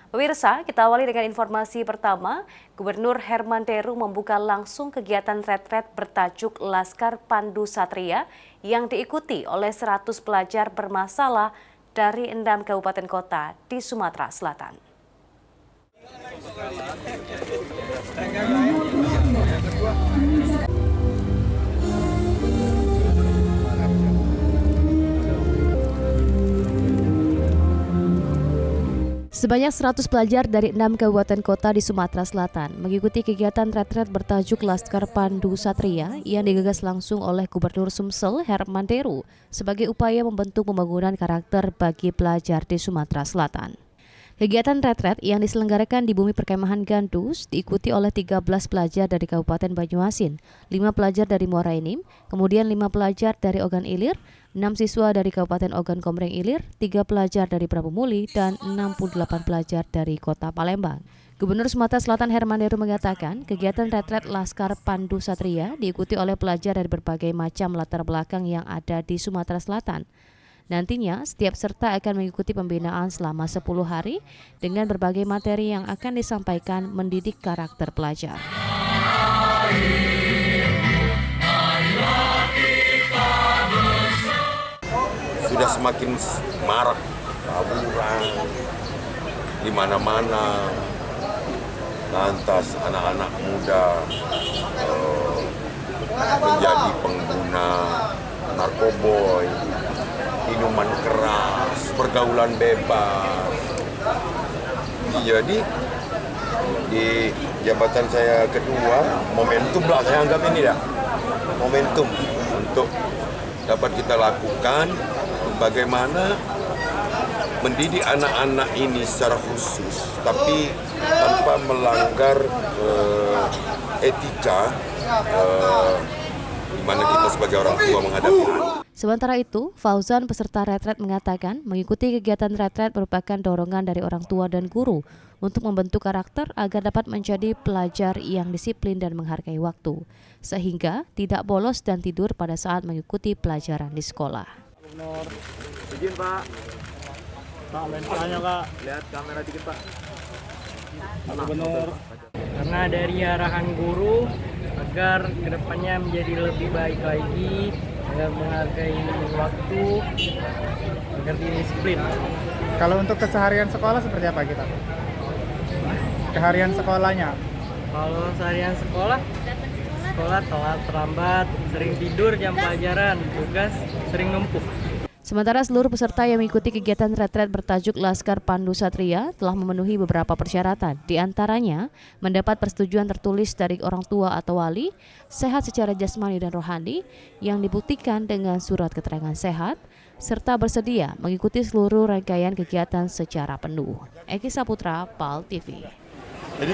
Pemirsa, kita awali dengan informasi pertama. Gubernur Herman Deru membuka langsung kegiatan retret bertajuk Laskar Pandu Satria yang diikuti oleh 100 pelajar bermasalah dari 6 kabupaten kota di Sumatera Selatan. Sebanyak 100 pelajar dari 6 kabupaten kota di Sumatera Selatan mengikuti kegiatan retret bertajuk Laskar Pandu Satria yang digagas langsung oleh Gubernur Sumsel Herman Deru sebagai upaya membentuk pembangunan karakter bagi pelajar di Sumatera Selatan. Kegiatan retret yang diselenggarakan di Bumi Perkemahan Gandus diikuti oleh 13 pelajar dari Kabupaten Banyuasin, 5 pelajar dari Muara Enim, kemudian 5 pelajar dari Ogan Ilir, 6 siswa dari Kabupaten Ogan Komering Ilir, 3 pelajar dari Prabu Muli, dan 68 pelajar dari Kota Palembang. Gubernur Sumatera Selatan Herman Deru mengatakan kegiatan retret Laskar Pandu Satria diikuti oleh pelajar dari berbagai macam latar belakang yang ada di Sumatera Selatan. Nantinya, setiap serta akan mengikuti pembinaan selama 10 hari dengan berbagai materi yang akan disampaikan mendidik karakter pelajar. Sudah semakin marak tawuran di mana-mana, lantas anak-anak muda menjadi pengguna narkoboy, minuman keras, pergaulan bebas. Jadi di jabatan saya kedua, momentum lah saya anggap ini ya, momentum untuk dapat kita lakukan bagaimana mendidik anak-anak ini secara khusus, tapi tanpa melanggar etika di mana kita sebagai orang tua menghadapi anak. Sementara itu, Fauzan peserta retret mengatakan mengikuti kegiatan retret merupakan dorongan dari orang tua dan guru untuk membentuk karakter agar dapat menjadi pelajar yang disiplin dan menghargai waktu, sehingga tidak bolos dan tidur pada saat mengikuti pelajaran di sekolah. Izin Pak. Pak, lensa-nya Pak. Lihat kamera dikit Pak. Gubernur. Karena dari arahan guru agar kedepannya menjadi lebih baik lagi, agar menghargai waktu, agar disiplin. Kalau untuk keseharian sekolah seperti apa kita? Keharian sekolahnya? Kalau seharian sekolah telat, terlambat, sering tidur jam pelajaran, tugas sering numpuk. Sementara seluruh peserta yang mengikuti kegiatan retret bertajuk Laskar Pandu Satria telah memenuhi beberapa persyaratan, di antaranya mendapat persetujuan tertulis dari orang tua atau wali, sehat secara jasmani dan rohani, yang dibuktikan dengan surat keterangan sehat, serta bersedia mengikuti seluruh rangkaian kegiatan secara penuh. Eki Saputra, PAL TV. Jadi